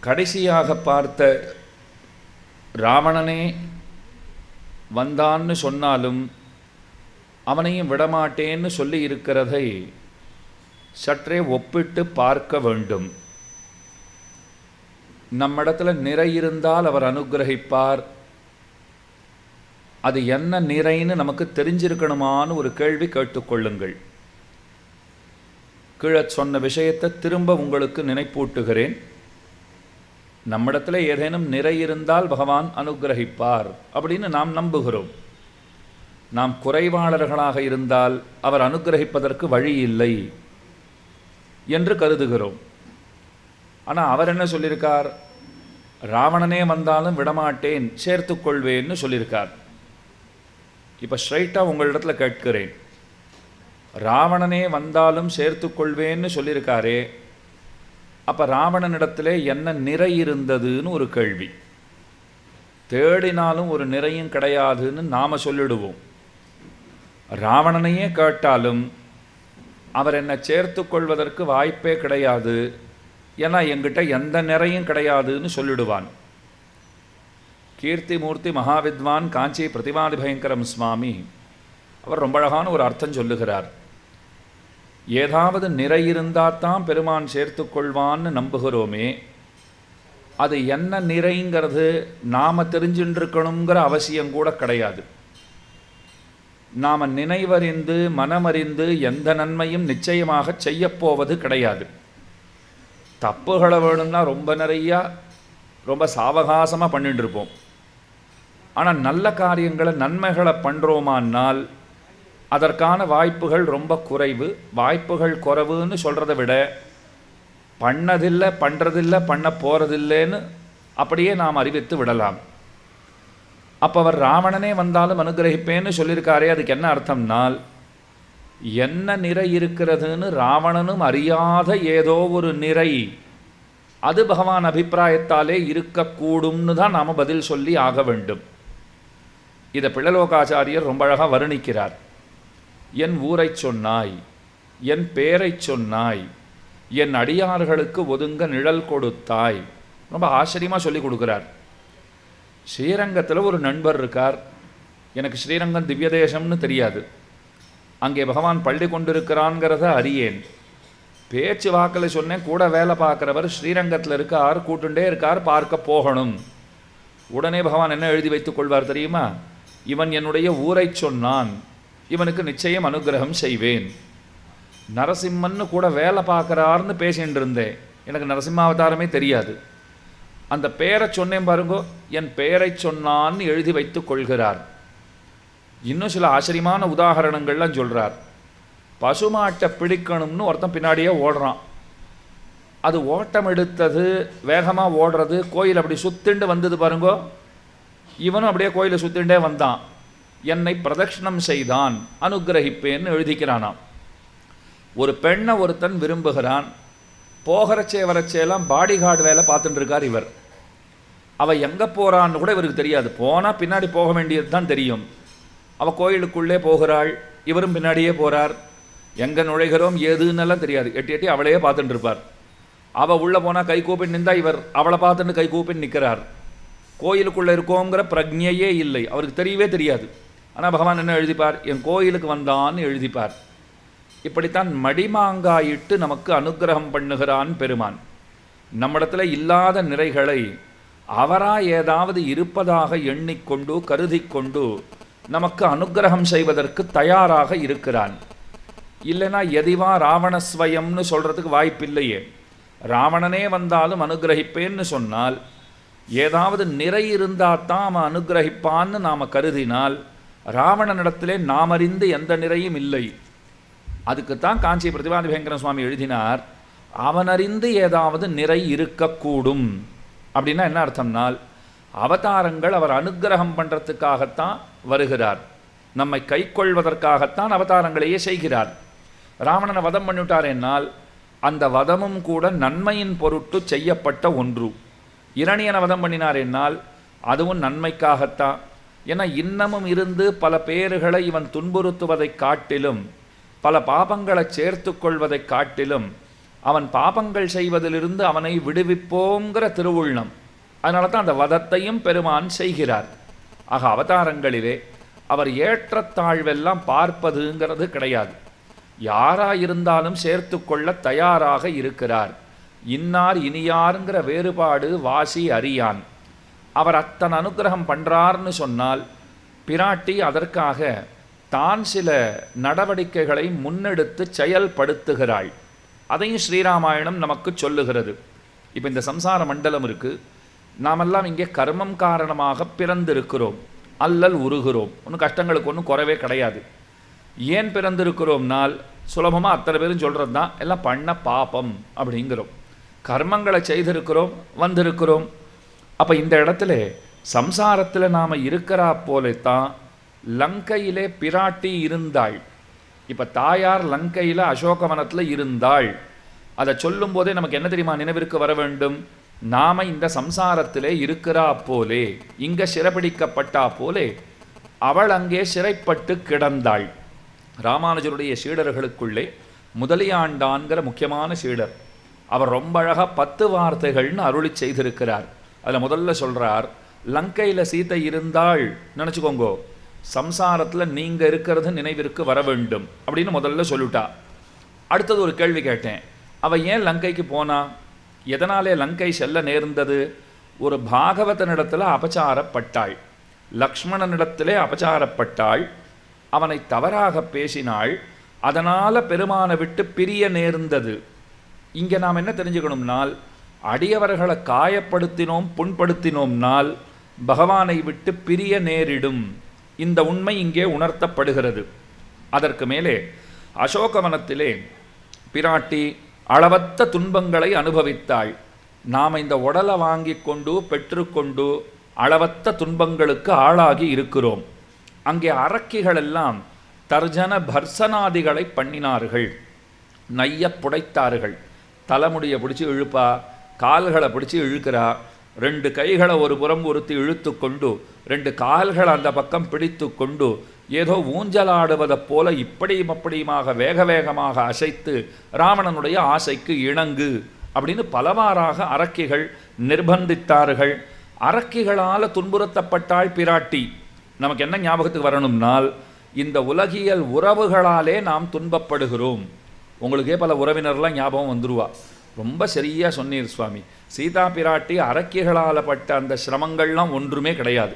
கடைசியாக பார்த்த ராவணனே வந்தான்னு சொன்னாலும் அவனையும் விடமாட்டேன்னு சொல்லி இருக்கிறதை சற்றே ஒப்பிட்டு பார்க்க வேண்டும். நம்மிடத்தில் நிறை இருந்தால் அவர் அனுகிரகிப்பார். அது என்ன நிறைன்னு நமக்கு தெரிஞ்சிருக்கணுமான்னு ஒரு கேள்வி கேட்டுக்கொள்ளுங்கள். கீழே சொன்ன விஷயத்தை திரும்ப உங்களுக்கு நினைப்பூட்டுகிறேன். நம்மிடத்தில் ஏதேனும் நிறை இருந்தால் பகவான் அனுகிரகிப்பார் அப்படின்னு நாம் நம்புகிறோம். நாம் குறைவாளர்களாக இருந்தால் அவர் அனுகிரகிப்பதற்கு வழி இல்லை என்று கருதுகிறோம். ஆனால் அவர் என்ன சொல்லியிருக்கார்? ராவணனே வந்தாலும் விடமாட்டேன், சேர்த்துக்கொள்வேன்னு சொல்லியிருக்கார். இப்போ ஸ்ட்ரைட்டாக உங்களிடத்தில் கேட்கிறேன், ராவணனே வந்தாலும் சேர்த்துக்கொள்வேன்னு சொல்லியிருக்காரே, அப்போ ராவணனிடத்தில் என்ன நிறை இருந்ததுன்னு ஒரு கேள்வி. தேடினாலும் ஒரு நிறையும் கிடையாதுன்னு நாம் சொல்லிடுவோம். ராவணனையே கேட்டாலும் அவர் என்னை சேர்த்து கொள்வதற்கு வாய்ப்பே கிடையாது, ஏன்னா என்கிட்ட எந்த நிறையும் கிடையாதுன்னு சொல்லிடுவான். கீர்த்திமூர்த்தி மகாவித்வான் காஞ்சி பிரதிவாதி பயங்கரம் சுவாமி அவர் ரொம்ப அழகான ஒரு அர்த்தம் சொல்லுகிறார். ஏதாவது நிறை இருந்தால் தான் பெருமான் சேர்த்து கொள்வான்னு நம்புகிறோமே, அது என்ன நிறைங்கிறது நாம் தெரிஞ்சுட்டுருக்கணுங்கிற அவசியம் கூட கிடையாது. நாம் நினைவறிந்து மனமறிந்து எந்த நன்மையும் நிச்சயமாக செய்யப்போவது கிடையாது. தப்புகளை வேணும்னா ரொம்ப சாவகாசமாக பண்ணிட்டு இருப்போம். ஆனால் நல்ல காரியங்களை நன்மைகளை பண்ணுறோமானால் அதற்கான வாய்ப்புகள் ரொம்ப குறைவு. வாய்ப்புகள் குறைவுன்னு சொல்கிறத விட பண்ணதில்லை, பண்ணுறதில்லை, பண்ண போகிறதில்லைன்னு அப்படியே நாம் அறிவித்து விடலாம். அப்போ அவர் ராவணனே வந்தாலும் அனுகிரகிப்பேன்னு சொல்லியிருக்காரே, அதுக்கு என்ன அர்த்தம்னால் என்ன நிறை இருக்கிறதுன்னு ராவணனும் அறியாத ஏதோ ஒரு நிறை அது பகவான் அபிப்பிராயத்தாலே இருக்கக்கூடும்னு தான் நாம் பதில் சொல்லி ஆக வேண்டும். இதை பிள்ளலோகாச்சாரியர் ரொம்ப அழகாக வர்ணிக்கிறார். என் ஊரை சொன்னாய், என் பேரை சொன்னாய், என் அடியார்களுக்கு ஒதுங்க நிழல் கொடுத்தாய். ரொம்ப ஆச்சரியமாக சொல்லி கொடுக்குறார். ஸ்ரீரங்கத்தில் ஒரு நண்பர் இருக்கார். எனக்கு ஸ்ரீரங்கம் திவ்ய தேசம்னு தெரியாது. அங்கே பகவான் பள்ளி கொண்டிருக்கிறான்ங்கிறத அறியேன். பேச்சு வாக்கில் சொன்னேன், கூட வேலை பார்க்குறவர் ஸ்ரீரங்கத்தில் இருக்கார், கூட்டுண்டே இருக்கார், பார்க்க போகணும். உடனே பகவான் என்ன எழுதி வைத்துக் கொள்வார் தெரியுமா? இவன் என்னுடைய ஊரை சொன்னான், இவனுக்கு நிச்சயம் அனுகிரகம் செய்வேன். நரசிம்மன்னு கூட வேலை பார்க்குறாருன்னு பேசிகிட்டு இருந்தேன். எனக்கு நரசிம்மாவதாரமே தெரியாது. அந்த பேரை சொன்னேன் பாருங்கோ, என் பெயரை சொன்னான்னு எழுதி வைத்து கொள்கிறார். இன்னும் சில ஆச்சரியமான உதாரணங்கள்லாம் சொல்கிறார். பசுமாட்டை பிடிக்கணும்னு ஒருத்தன் பின்னாடியே ஓடுறான். அது ஓட்டம் எடுத்தது, வேகமாக ஓடுறது, கோயில் அப்படி சுத்திண்டு வந்தது பாருங்கோ. இவனும் அப்படியே கோயிலை சுத்திண்டே வந்தான். என்னை பிரதட்சணம் செய்தான், அனுகிரகிப்பேன்னு எழுதிக்கிறானாம். ஒரு பெண்ணை ஒருத்தன் விரும்புகிறான். போகிறச்சே வரச்சேலாம் பாடி கார்டு வேலை பார்த்துட்டு இருக்கார் இவர். அவள் எங்கே போகிறான்னு கூட இவருக்கு தெரியாது. போனால் பின்னாடி போக வேண்டியது தான் தெரியும். அவள் கோயிலுக்குள்ளே போகிறாள், இவரும் பின்னாடியே போகிறார். எங்கே நுழைகிறோம் ஏதுன்னெல்லாம் தெரியாது. எட்டி எட்டி அவளையே பார்த்துட்டு இருப்பார். அவள் உள்ளே போனால் கை கூப்பின்னு நின்றா இவர் அவளை பார்த்துட்டு கை கூப்பின்னு நிற்கிறார். கோயிலுக்குள்ளே இருக்கோங்கிற பிரக்ஞையே இல்லை, அவருக்கு தெரியவே தெரியாது. ஆனால் பகவான் என்ன எழுதிப்பார்? என் கோயிலுக்கு வந்தான்னு எழுதிப்பார். இப்படித்தான் மடிமாங்காயிட்டு நமக்கு அனுகிரகம் பண்ணுகிறான் பெருமான். நம்மிடத்தில் இல்லாத நிறைகளை அவராக ஏதாவது இருப்பதாக எண்ணிக்கொண்டு கருதி கொண்டு நமக்கு அனுகிரகம் செய்வதற்கு தயாராக இருக்கிறான். இல்லைனா எதிவா ராவணஸ்வயம்னு சொல்கிறதுக்கு வாய்ப்பில்லையே. ராவணனே வந்தாலும் அனுகிரகிப்பேன்னு சொன்னால் ஏதாவது நிறை இருந்தால் தான் அவன் அனுகிரகிப்பான்னு நாம் கருதினால் ராவணனிடத்திலே நாம் அறிந்து எந்த நிறையும் இல்லை. அதுக்குத்தான் காஞ்சி பிரதிவாதி பயங்கர சுவாமி எழுதினார், அவனறிந்து ஏதாவது நிறை இருக்கக்கூடும். அப்படின்னா என்ன அர்த்தம்னால், அவதாரங்கள் அவர் அனுகிரகம் பண்ணுறதுக்காகத்தான் வருகிறார், நம்மை கை கொள்வதற்காகத்தான் அவதாரங்களையே செய்கிறார். ராவணனை வதம் பண்ணிவிட்டார் என்னால் அந்த வதமும் கூட நன்மையின் பொருட்டு செய்யப்பட்ட ஒன்று. இரணியனை வதம் பண்ணினார் என்னால் அதுவும் நன்மைக்காகத்தான். ஏன்னா இன்னமும் இருந்து பல பேர்களை இவன் துன்புறுத்துவதை காட்டிலும், பல பாபங்களை சேர்த்து கொள்வதை காட்டிலும் அவன் பாபங்கள் செய்வதிலிருந்து அவனை விடுவிப்போங்கிற திருவுள்ளம். அதனால தான் அந்த வதத்தையும் பெருமான் செய்கிறார். ஆக அவதாரங்களிலே அவர் ஏற்றத்தாழ்வெல்லாம் பார்ப்பதுங்கிறது கிடையாது. யாராயிருந்தாலும் சேர்த்து கொள்ள தயாராக இருக்கிறார். இன்னார் இனியாருங்கிற வேறுபாடு வாசி அறியான். அவர் அத்தனை அனுகிரகம் பண்ணுறார்னு சொன்னால் பிராட்டி அதற்காக தான் சில நடவடிக்கைகளை முன்னெடுத்து செயல்படுத்துகிறாள். அதையும் ஸ்ரீராமாயணம் நமக்கு சொல்லுகிறது. இப்போ இந்த சம்சார மண்டலம் இருக்குது. நாமெல்லாம் இங்கே கர்மம் காரணமாக பிறந்திருக்கிறோம், அல்லல் உருகிறோம். ஒன்றும் கஷ்டங்களுக்கு ஒன்றும் குறைவே கிடையாது. ஏன் பிறந்திருக்கிறோம்னால் சுலபமாக அத்தனை பேரும் சொல்கிறது தான் எல்லாம் பண்ண பாபம் அப்படிங்கிறோம். கர்மங்களை செய்திருக்கிறோம், வந்திருக்கிறோம். அப்போ இந்த இடத்துல சம்சாரத்தில் நாம் இருக்கிறா போலத்தான் லங்கையிலே பிராட்டி இருந்தாள். இப்போ தாயார் லங்கையில் அசோகவனத்தில் இருந்தாள். அதை சொல்லும் போதே நமக்கு என்ன தெரியுமா நினைவிற்கு வர வேண்டும்? நாம் இந்த சம்சாரத்திலே இருக்கிறா போலே, இங்கே சிறைப்பிடிக்கப்பட்டா போலே அவள் அங்கே சிறைப்பட்டு கிடந்தாள். ராமானுஜருடைய சீடர்களுக்குள்ளே முதலியாண்டான்கிற முக்கியமான சீடர். அவர் ரொம்ப அழகாக 10 வார்த்தைகள்னு அருளி செய்திருக்கிறார். அதில் முதல்ல சொல்கிறார், லங்கையில் சீதை இருந்தாள் நினச்சிக்கோங்கோ, சம்சாரத்தில் நீங்கள் இருக்கிறது நினைவிற்கு வர வேண்டும் அப்படின்னு முதல்ல சொல்லிட்டா. அடுத்தது ஒரு கேள்வி கேட்டேன், அவள் ஏன் லங்கைக்கு போனா? எதனாலே லங்கை செல்ல நேர்ந்தது? ஒரு பாகவதனிடத்தில் அபச்சாரப்பட்டாள், லக்ஷ்மணனிடத்திலே அபச்சாரப்பட்டாள், அவனை தவறாக பேசினாள், அதனால் பெருமானை விட்டு பிரிய நேர்ந்தது. இங்கே நாம் என்ன தெரிஞ்சுக்கணும்னால், அடியவர்களை காயப்படுத்தினோம் புண்படுத்தினோம்னால் பகவானை விட்டு பிரிய நேரிடும். இந்த உண்மை இங்கே உணர்த்தப்படுகிறது. அதற்கு மேலே அசோகவனத்திலே பிராட்டி அளவற்ற துன்பங்களை அனுபவித்தாள். நாம் இந்த உடலை வாங்கி கொண்டு பெற்றுக்கொண்டு அளவற்ற துன்பங்களுக்கு ஆளாகி இருக்கிறோம். அங்கே அரக்கிகளெல்லாம் தர்ஜன பர்சனாதிகளை பண்ணினார்கள், நைய புடைத்தார்கள். தலைமுடியை பிடிச்சி இழுப்பா, கால்களை பிடிச்சி இழுக்கிறா, 2 கைகளை ஒரு புறம் ஒருத்தி இழுத்து கொண்டு 2 கால்களை அந்த பக்கம் பிடித்து கொண்டு ஏதோ ஊஞ்சலாடுவதைப் போல இப்படியும் அப்படியுமாக வேக வேகமாக அசைத்து ராவணனுடைய ஆசைக்கு இணங்கு அப்படின்னு பலவாறாக அரக்கிகள் நிர்பந்தித்தார்கள். அரக்கிகளால் துன்புறுத்தப்பட்டாள் பிராட்டி. நமக்கு என்ன ஞாபகத்துக்கு வரணும்னால், இந்த உலகியல் உறவுகளாலே நாம் துன்பப்படுகிறோம். உங்களுக்கே பல உறவினர்லாம் ஞாபகம் வந்துருவா. ரொம்ப சரியாக சொன்னீர் சுவாமி, சீதா பிராட்டி அரக்கிகளால் பட்ட அந்த சிரமங்கள்லாம் ஒன்றுமே கிடையாது.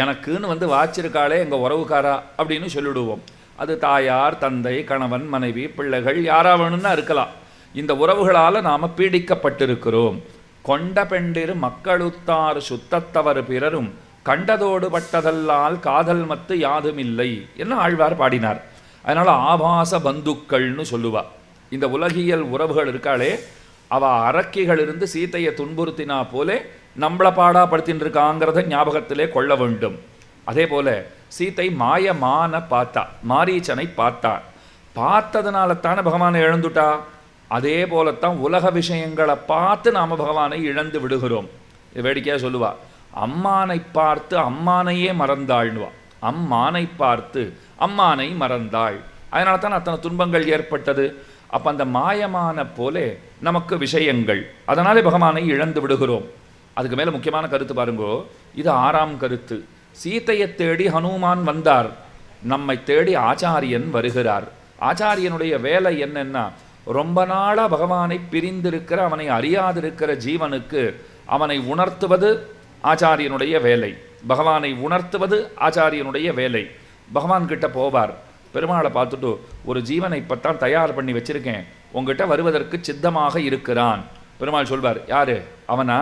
எனக்குன்னு வந்து வாச்சிருக்காளே எங்கள் உறவுக்காரா அப்படின்னு சொல்லிவிடுவோம். அது தாயார், தந்தை, கணவன், மனைவி, பிள்ளைகள் யாரா வேணும்னா இருக்கலாம். இந்த உறவுகளால் நாம் பீடிக்கப்பட்டிருக்கிறோம். கொண்ட பெண்டிரு மக்களுத்தார் சுத்தத்தவர் பிறரும் கண்டதோடு பட்டதல்லால் காதல் மத்து யாதுமில்லை என்ன ஆழ்வார் பாடினார். அதனால் ஆபாச பந்துக்கள்னு சொல்லுவா. இந்த உலகியல் உறவுகள் இருக்காளே, அவள் அரக்கிகள் இருந்து சீத்தையை துன்புறுத்தினா போலே நம்மளை பாடாப்படுத்தின்னு இருக்காங்கிறத ஞாபகத்திலே கொள்ள வேண்டும். அதே போல சீத்தை மாயமான பார்த்தா, மாரீச்சனை பார்த்தா, பார்த்ததுனால தானே பகவானை இழந்துட்டா. அதே போலத்தான் உலக விஷயங்களை பார்த்து நாம் பகவானை இழந்து விடுகிறோம். வேடிக்கையாக சொல்லுவா, அம்மானை பார்த்து அம்மானையே மறந்தாள்னுவா. அம்மானை பார்த்து அம்மானை மறந்தாள். அதனால தான் அத்தனை துன்பங்கள் ஏற்பட்டது. அப்போ அந்த மாயமான போலே நமக்கு விஷயங்கள், அதனாலே பகவானை இழந்து விடுகிறோம். அதுக்கு மேலே முக்கியமான கருத்து பாருங்கோ, இது 6ஆம் கருத்து. சீத்தையை தேடி ஹனுமான் வந்தார், நம்மை தேடி ஆச்சாரியன் வருகிறார். ஆச்சாரியனுடைய வேலை என்னன்னா, ரொம்ப நாளாக பகவானை பிரிந்திருக்கிற, அவனை அறியாதிருக்கிற ஜீவனுக்கு அவனை உணர்த்துவது ஆச்சாரியனுடைய வேலை. பகவானை உணர்த்துவது ஆச்சாரியனுடைய வேலை. பகவான் கிட்ட போவார், பெருமாளை பார்த்துட்டு, ஒரு ஜீவனை இப்பத்தான் தயார் பண்ணி வச்சிருக்கேன், உங்ககிட்ட வருவதற்கு சித்தமாக இருக்கிறான். பெருமாள் சொல்வார், யாரு அவனா?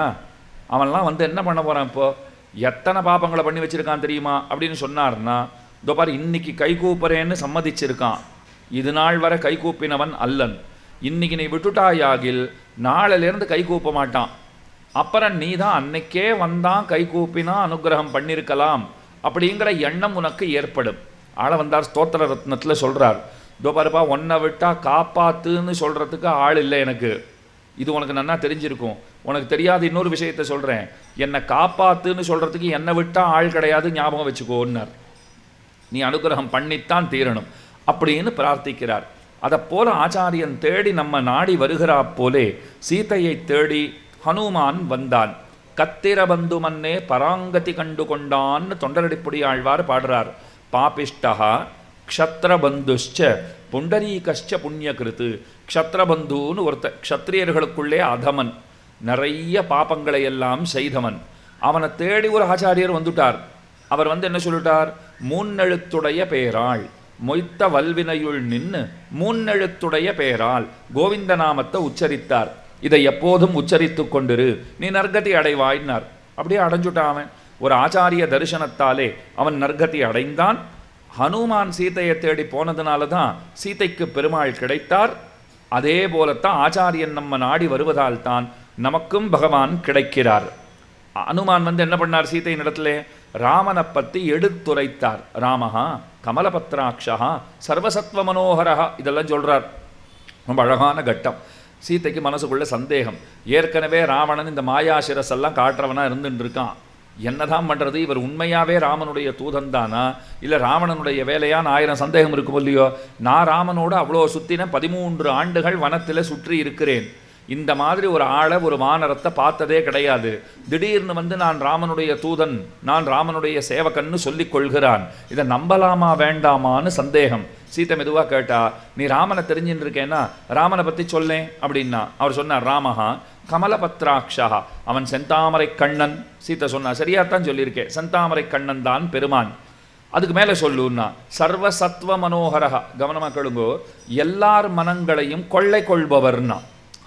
அவன்லாம் வந்து என்ன பண்ண போகிறான், இப்போ எத்தனை பாப்பங்களை பண்ணி வச்சிருக்கான் தெரியுமா அப்படின்னு சொன்னார்னா, இதோ பாரு இன்னைக்கு கை கூப்புறேன்னு சம்மதிச்சிருக்கான், இது நாள் வரை கை கூப்பினவன் அல்லன், இன்னைக்கு நீ விட்டுட்டாயாகில் நாளிலேருந்து கை கூப்ப மாட்டான், அப்புறம் நீ தான் அன்னைக்கே வந்தான் கை கூப்பினா அனுகிரகம் பண்ணியிருக்கலாம் அப்படிங்கிற எண்ணம் உனக்கு ஏற்படும். ஆள வந்தார் ஸ்தோத்திர ரத்னத்தில் சொல்கிறார், இதோ பாருப்பா உன்னை விட்டா காப்பாத்துன்னு சொல்கிறதுக்கு ஆள் இல்லை எனக்கு, இது உனக்கு நன்னா தெரிஞ்சிருக்கும். உனக்கு தெரியாத இன்னொரு விஷயத்தை சொல்கிறேன், என்னை காப்பாத்துன்னு சொல்கிறதுக்கு என்னை விட்டால் ஆள் கிடையாது, ஞாபகம் வச்சுக்கோன்னார். நீ அனுகிரகம் பண்ணித்தான் தீரணும் அப்படின்னு பிரார்த்திக்கிறார். அதைப்போல ஆச்சாரியன் தேடி நம்ம நாடி வருகிறா போலே சீதையை தேடி ஹனுமான் வந்தான். கத்திர பந்து மன்னே பராங்கதி கண்டு கொண்டான்னு தொண்டரடிப்புடி ஆழ்வார் பாடுறார். பாபிஷ்டா க்ஷத்ரபந்துஷ்ச புண்டரீகஷ்ச புண்ணியகிருத்து. க்ஷத்ரபந்துன்னு ஒருத்தர், க்ஷத்ரியர்களுக்குள்ளே அதமன், நிறைய பாபங்களை எல்லாம் செய்தவன். அவனை தேடி ஒரு ஆச்சாரியர் வந்துட்டார். அவர் என்ன சொல்லிட்டார்? மூன்னெழுத்துடைய பேராள் மொய்த்த வல்வினையுள் நின்று மூன்னெழுத்துடைய பேரால் கோவிந்த நாமத்தை உச்சரித்தார். இதை எப்போதும் உச்சரித்து கொண்டிரு, நீ நற்கதி அடைவாயினார். அப்படியே அடைஞ்சுட்டான். ஒரு ஆச்சாரிய தரிசனத்தாலே அவன் நற்கதி அடைந்தான். ஹனுமான் சீதையை தேடி போனதுனால தான் சீதைக்கு பெருமாள் கிடைத்தார். அதே போலத்தான் ஆச்சாரியன் நம்ம நாடி வருவதால் தான் நமக்கும் பகவான் கிடைக்கிறார். அனுமான் என்ன பண்ணார்? சீதையின் இடத்துல ராமனை பற்றி எடுத்துரைத்தார். ராமஹா கமலபத்ராட்சா சர்வசத்வ மனோகரா இதெல்லாம் சொல்கிறார். ரொம்ப அழகான கட்டம். சீதைக்கு மனசுக்குள்ள சந்தேகம். ஏற்கனவே ராவணன் இந்த மாயாசிரசெல்லாம் காட்டுறவனா இருந்துட்டு இருக்கான். என்னதான் பண்ணுறது? இவர் உண்மையாகவே ராமனுடைய தூதன் தானா இல்லை ராவணனுடைய வேலையான்னு 1000 சந்தேகம் இருக்கும் இல்லையோ. நான் ராமனோடு அவ்வளோ சுற்றின 13 ஆண்டுகள் வனத்தில் சுற்றி இருக்கிறேன். இந்த மாதிரி ஒரு ஆளை, ஒரு வானரத்தை பார்த்ததே கிடையாது. திடீர்னு நான் ராமனுடைய தூதன், நான் ராமனுடைய சேவகன்னு சொல்லிக் கொள்கிறான். இதை நம்பலாமா வேண்டாமான்னு சந்தேகம். சீதை மெதுவாக கேட்டா, நீ ராமனை தெரிஞ்சுட்டு இருக்கேன்னா ராமனை பற்றி சொல்லேன் அப்படின்னா. அவர் சொன்னார், ராமஹா கமலபத்ராட்சா, அவன் செந்தாமரை கண்ணன். சீதை சொன்னா, சரியாத்தான் சொல்லியிருக்கேன், செந்தாமரை கண்ணன் தான் பெருமான். அதுக்கு மேலே சொல்லுன்னா சர்வசத்வ மனோகரா. கவனமாக கேளுங்கோ, எல்லார் மனங்களையும் கொள்ளை கொள்பவர்னா.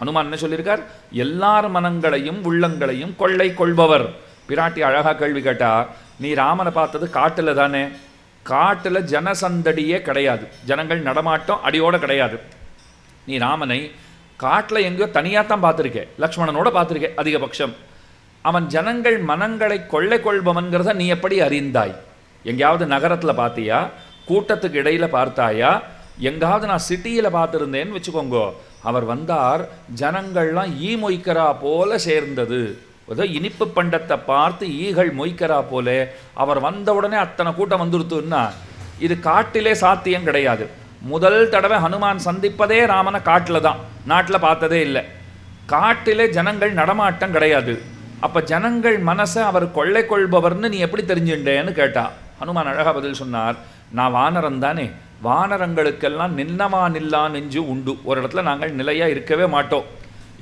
ஹனுமான் என்ன சொல்லியிருக்கார்? எல்லார் மனங்களையும் உள்ளங்களையும் கொள்ளை கொள்பவர். பிராட்டி அழகா கேள்வி கேட்டா, நீ ராமனை பார்த்தது காட்டில் தானே? காட்டில் ஜனசந்தடியே கிடையாது, ஜனங்கள் நடமாட்டம் அடியோட கிடையாது. நீ ராமனை காட்டில் எங்கேயோ தனியாகத்தான் பார்த்துருக்கேன், லக்ஷ்மணனோட பார்த்துருக்கேன் அதிகபட்சம். அவன் ஜனங்கள் மனங்களை கொள்ளை கொள்பவன்கிறத நீ எப்படி அறிந்தாய்? எங்கேயாவது நகரத்தில் பார்த்தியா? கூட்டத்துக்கு இடையில் பார்த்தாயா? எங்காவது நான் சிட்டியில் பார்த்துருந்தேன்னு வச்சுக்கோங்கோ. அவர் வந்தார், ஜனங்கள்லாம் ஈ மொய்க்கிறா போல சேர்ந்தது. ஏதோ இனிப்பு பண்டத்தை பார்த்து ஈகள் மொய்க்கிறா போல அவர் வந்த உடனே அத்தனை கூட்டம் வந்துருத்துன்னா இது காட்டிலே சாத்தியம் கிடையாது. முதல் தடவை ஹனுமான் சந்திப்பதே ராமனை காட்டில் தான், நாட்டில் பார்த்ததே இல்லை. காட்டிலே ஜனங்கள் நடமாட்டம் கிடையாது. அப்போ ஜனங்கள் மனசை அவர் கொள்ளை கொள்பவர்னு நீ எப்படி தெரிஞ்சுட்டேன்னு கேட்டா. ஹனுமான் அழகா பதில் சொன்னார், நான் வானரன் தானே, வானரங்களுக்கெல்லாம் நின்னவா நில்லா நெஞ்சு உண்டு. ஒரு இடத்துல நாங்கள் நிலையாக இருக்கவே மாட்டோம்.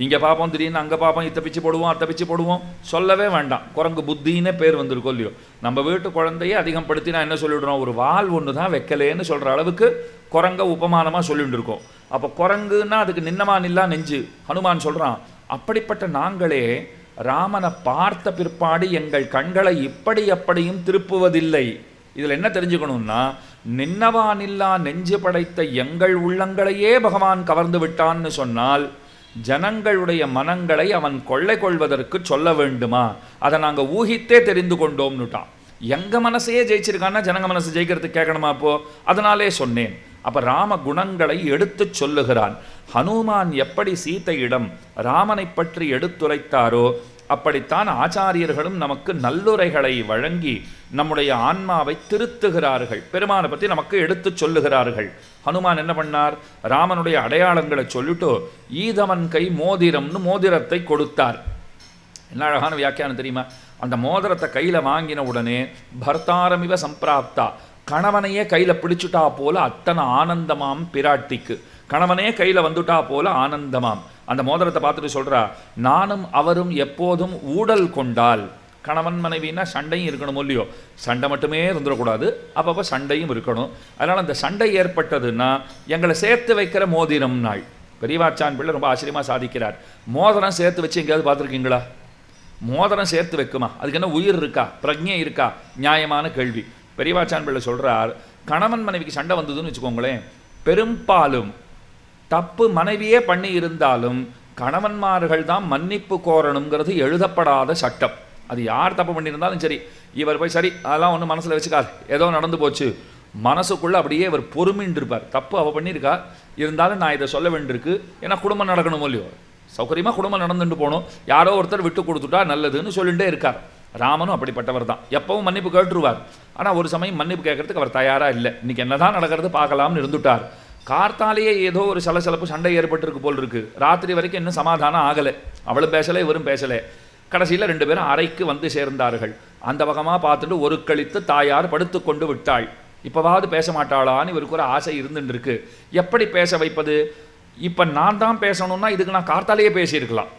இங்கே பார்ப்போம், திடீர்னு அங்கே பார்ப்போம், இத்தை பிச்சு போடுவோம், அத்தை பிச்சு போடுவோம். சொல்லவே வேண்டாம், குரங்கு புத்தின்னே பேர் வந்திருக்கோம் இல்லையோ. நம்ம வீட்டு குழந்தையே அதிகம் படுத்தி நான் என்ன சொல்லிவிடுறோம், ஒரு வால் ஒன்று தான் வைக்கலேன்னு சொல்கிற அளவுக்கு குரங்க உபமானமாக சொல்லிட்டு இருக்கோம். அப்போ குரங்குன்னா அதுக்கு நின்னவா நில்லா நெஞ்சு. ஹனுமான் சொல்கிறான், அப்படிப்பட்ட நாங்களே ராமனை பார்த்த பிற்பாடு எங்கள் கண்களை இப்படி அப்படியும் திருப்புவதில்லை. இதில் என்ன தெரிஞ்சுக்கணும்னா, நின்னவா நில்லா நெஞ்சு படைத்த எங்கள் உள்ளங்களையே பகவான் கவர்ந்து விட்டான்னு சொன்னால் ஜனங்களுடைய மனங்களை அவன் கொள்ளை கொள்வதற்கு சொல்ல வேண்டுமா? அதை நாங்கள் ஊகித்தே தெரிந்து கொண்டோம்னுட்டான். எங்கள் மனசையே ஜெயிச்சிருக்கான்னா ஜனங்க மனசு ஜெயிக்கிறதுக்கு கேட்கணுமா? அப்போ அதனாலே சொன்னேன். அப்போ ராம குணங்களை எடுத்து சொல்லுகிறான். ஹனுமான் எப்படி சீதையிடம் ராமனை பற்றி எடுத்துரைத்தாரோ அப்படித்தான் ஆச்சாரியர்களும் நமக்கு நல்லுரைகளை வழங்கி நம்முடைய ஆன்மாவை திருத்துகிறார்கள், பெருமானை பற்றி நமக்கு எடுத்து சொல்லுகிறார்கள். ஹனுமான் என்ன பண்ணார்? ராமனுடைய அடையாளங்களை சொல்லிட்டு ஈதவன் கை மோதிரம்னு மோதிரத்தை கொடுத்தார். என்ன அழகான வியாக்கியானம் தெரியுமா? அந்த மோதிரத்தை கையில் வாங்கின உடனே பர்த்தாரமிவ சம்பிராப்தா, கணவனையே கையில் பிடிச்சுட்டா போல அத்தனை ஆனந்தமாம் பிராட்டிக்கு. கணவனே கையில் வந்துட்டா போல ஆனந்தமாம். அந்த மோதிரத்தை பார்த்துட்டு சொல்கிறா, நானும் அவரும் எப்போதும் ஊடல் கொண்டால், கணவன் மனைவின்னா சண்டையும் இருக்கணும் இல்லையோ, சண்டை மட்டுமே இருந்துடக்கூடாது, அப்பப்போ சண்டையும் இருக்கணும். அதனால் அந்த சண்டை ஏற்பட்டதுன்னா எங்களை சேர்த்து வைக்கிற மோதிரம் நாள். பெரியவாச்சான் பிள்ளை ரொம்ப ஆச்சரியமாக சாதிக்கிறார். மோதிரம் சேர்த்து வச்சு எங்கேயாவது பார்த்துருக்கீங்களா? மோதிரம் சேர்த்து வைக்குமா? அதுக்கு என்ன உயிர் இருக்கா, பிரஜை இருக்கா? நியாயமான கேள்வி. பெரியவாச்சான் பிள்ளை சொல்கிறார், கணவன் மனைவிக்கு சண்டை வந்ததுன்னு வச்சுக்கோங்களேன், பெரும்பாலும் தப்பு மனைவியே பண்ணி இருந்தாலும் கணவன்மார்கள் தான் மன்னிப்பு கோரணுங்கிறது எழுதப்படாத சட்டம். அது யார் தப்பு பண்ணியிருந்தாலும் சரி, இவர் போய் சரி அதெல்லாம் ஒன்றும் மனசில் வச்சுக்காது, ஏதோ நடந்து போச்சு, மனசுக்குள்ளே அப்படியே இவர் பொறுமின்னு இருப்பார். தப்பு அவள் பண்ணியிருக்கா, இருந்தாலும் நான் இதை சொல்ல வேண்டியிருக்கு, ஏன்னா குடும்பம் நடக்கணும் இல்லையோ, சௌகரியமாக குடும்பம் நடந்துட்டு போகணும், யாரோ ஒருத்தர் விட்டு கொடுத்துட்டா நல்லதுன்னு சொல்லிகிட்டே இருக்கார். ராமனும் அப்படிப்பட்டவர் தான், எப்பவும் மன்னிப்பு கேட்டுருவார். ஆனால் ஒரு சமயம் மன்னிப்பு கேட்கறதுக்கு அவர் தயாராக இல்லை. இன்றைக்கி என்ன தான் நடக்கிறது பார்க்கலாம்னு இருந்துட்டார். கார்த்தாலேயே ஏதோ ஒரு சலசலப்பு சண்டை ஏற்பட்டிருக்கு போல் இருக்கு. ராத்திரி வரைக்கும் இன்னும் சமாதானம் ஆகலை. அவளும் பேசலை, இவரும் பேசலை. கடைசியில் 2 பேரும் அறைக்கு வந்து சேர்ந்தார்கள். அந்த பக்கமாக பார்த்துட்டு ஒரு கழித்து தாயார் படுத்து கொண்டு விட்டாள். இப்போவாவது பேச மாட்டாளான்னு இவருக்கு ஒரு ஆசை இருந்துருக்கு. எப்படி பேச வைப்பது? இப்போ நான் தான் பேசணும்னா இதுக்கு நான் கார்த்தாலேயே பேசியிருக்கலாம்,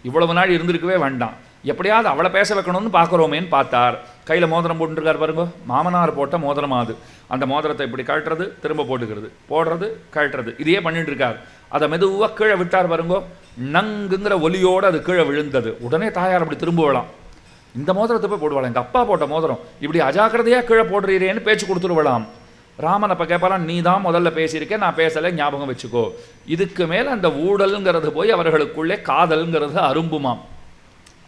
இவ்வளவு நாள் இருந்திருக்கவே வேண்டாம். எப்படியாவது அவளை பேச வைக்கணும்னு பார்க்குறோமேன்னு பார்த்தார். கையில் மோதிரம் போட்டுருக்கார் பாருங்க, மாமனார் போட்ட மோதிரமாது. அந்த மோதிரத்தை இப்படி கழட்டுறது, திரும்ப போட்டுக்கிறது, போடுறது, கழட்டுறது, இதையே பண்ணிட்டு இருக்கார். அதை மெதுவாக கீழே விட்டார் பாருங்கோ, நங்குங்கிற ஒலியோடு அது கீழே விழுந்தது. உடனே தாயார் அப்படி திரும்ப விழலாம். இந்த மோதிரத்தை போய் போடுவாள், எங்கள் அப்பா போட்ட மோதிரம், இப்படி அஜாக்கிரதையாக கீழே போடுறீரேன்னு பேச்சு கொடுத்துருவலாம். ராமன் அப்போ கேட்பாரான், நீ தான் முதல்ல பேசியிருக்கேன், நான் பேசலை, ஞாபகம் வச்சுக்கோ. இதுக்கு மேலே அந்த ஊழல்ங்கிறது போய் அவர்களுக்குள்ளே காதல்ங்கிறது அரும்புமாம்.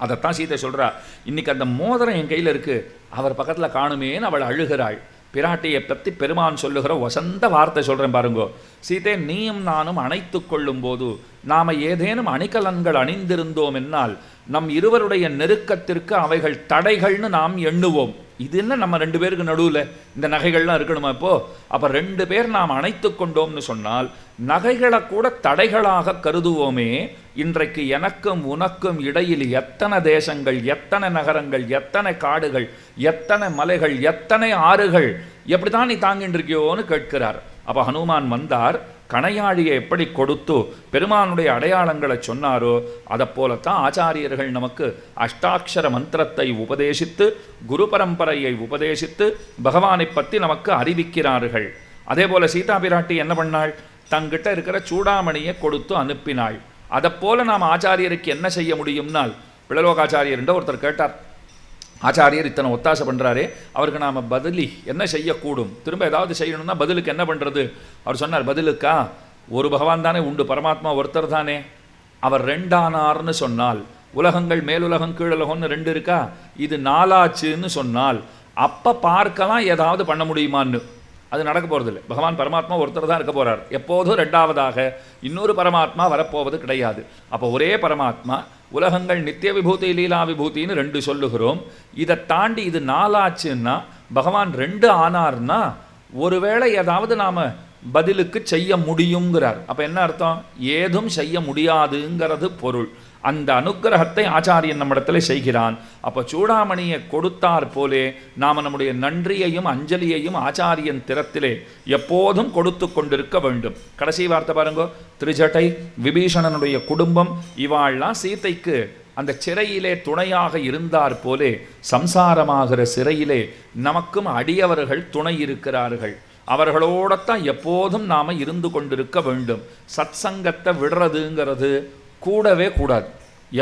அதைத்தான் சீதை சொல்கிறா. இன்னைக்கு அந்த மோதிரம் என் கையில் இருக்குது, அவர் பக்கத்தில் காணுமேன்னு அவள் அழுகிறாள். பிராட்டியை பற்றி பெருமான் சொல்லுகிற வசந்த வார்த்தை சொல்கிறேன் பாருங்கோ. சீதை, நீயும் நானும் அணைத்து கொள்ளும் போது நாம் ஏதேனும் அணிகலன்கள் அணிந்திருந்தோம் என்னால் நம் இருவருடைய நெருக்கத்திற்கு அவைகள் தடைகள்னு நாம் எண்ணுவோம். இது என்ன நம்ம 2 பேருக்கு நடுவில் இந்த நகைகள்லாம் இருக்கணுமா? அப்போ 2 பேர் நாம் அணைத்து கொண்டோம்னு சொன்னால் நகைகளை கூட தடைகளாக கருதுவோமே. இன்றைக்கு எனக்கும் உனக்கும் இடையில் எத்தனை தேசங்கள், எத்தனை நகரங்கள், எத்தனை காடுகள், எத்தனை மலைகள், எத்தனை ஆறுகள், எப்படி தான் நீ தாங்கிட்டு இருக்கியோன்னு கேட்கிறார். அப்போ ஹனுமான் வந்தார், கணையாழியை எப்படி கொடுத்து பெருமானுடைய அடையாளங்களை சொன்னாரோ அதை போலத்தான் ஆச்சாரியர்கள் நமக்கு அஷ்டாட்சர மந்திரத்தை உபதேசித்து, குரு பரம்பரையை உபதேசித்து பகவானை பற்றி நமக்கு அறிவிக்கிறார்கள். அதே போல சீதா பிராட்டி என்ன பண்ணாள்? தங்கிட்ட இருக்கிற சூடாமணியை கொடுத்து அனுப்பினாள். அதை போல நாம் ஆச்சாரியருக்கு என்ன செய்ய முடியும்னால், பிளலோகாச்சாரியர் என்ற ஒருத்தர் கேட்டார், ஆச்சாரியர் இத்தனை ஒத்தாசை பண்ணுறாரே, அவருக்கு நாம் பதிலி என்ன செய்யக்கூடும்? திரும்ப ஏதாவது செய்யணும்னா பதிலுக்கு என்ன பண்ணுறது? அவர் சொன்னார், பதிலுக்கா ஒரு பகவான் தானே உண்டு, பரமாத்மா ஒருத்தர் தானே. அவர் 2 ஆனார்னு சொன்னால், உலகங்கள் மேலுலகம் கீழுலகம்னு 2 இருக்கா, இது 4 ஆச்சுன்னு சொன்னால் அப்போ பார்க்கலாம் ஏதாவது பண்ண முடியுமான்னு. அது நடக்க போகிறதில்லை. பகவான் பரமாத்மா ஒருத்தர் தான் இருக்க போகிறார். எப்போதும் 2ஆவதாக இன்னொரு பரமாத்மா வரப்போவது கிடையாது. அப்போ ஒரே பரமாத்மா. உலகங்கள் நித்திய விபூதி லீலா விபூத்தின்னு 2 சொல்லுகிறோம். இதை தாண்டி இது 4 ஆச்சுன்னா பகவான் 2 ஆனார்னா ஒருவேளை ஏதாவது நாம் பதிலுக்கு செய்ய முடியுங்கிறார். அப்போ என்ன அர்த்தம்? ஏதும் செய்ய முடியாதுங்கிறது பொருள். அந்த அனுக்கிரகத்தை ஆச்சாரியன் நம்மிடத்தில் செய்கிறான். அப்போ சூடாமணியை கொடுத்தார் போலே நாம் நம்முடைய நன்றியையும் அஞ்சலியையும் ஆச்சாரியன் திறத்திலே எப்போதும் கொடுத்து கொண்டிருக்க வேண்டும். கடைசி வார்த்தை பாருங்க, திரிஜட்டை விபீஷணனுடைய குடும்பம் இவாள்லாம் சீதைக்கு அந்த சிறையிலே துணையாக இருந்தார் போலே சம்சாரமாகிற சிறையிலே நமக்கும் அடியவர்கள் துணை இருக்கிறார்கள். அவர்களோடத்தான் எப்போதும் நாம் இருந்து கொண்டிருக்க வேண்டும். சத்சங்கத்தை விடுறதுங்கிறது கூடவே கூடாது.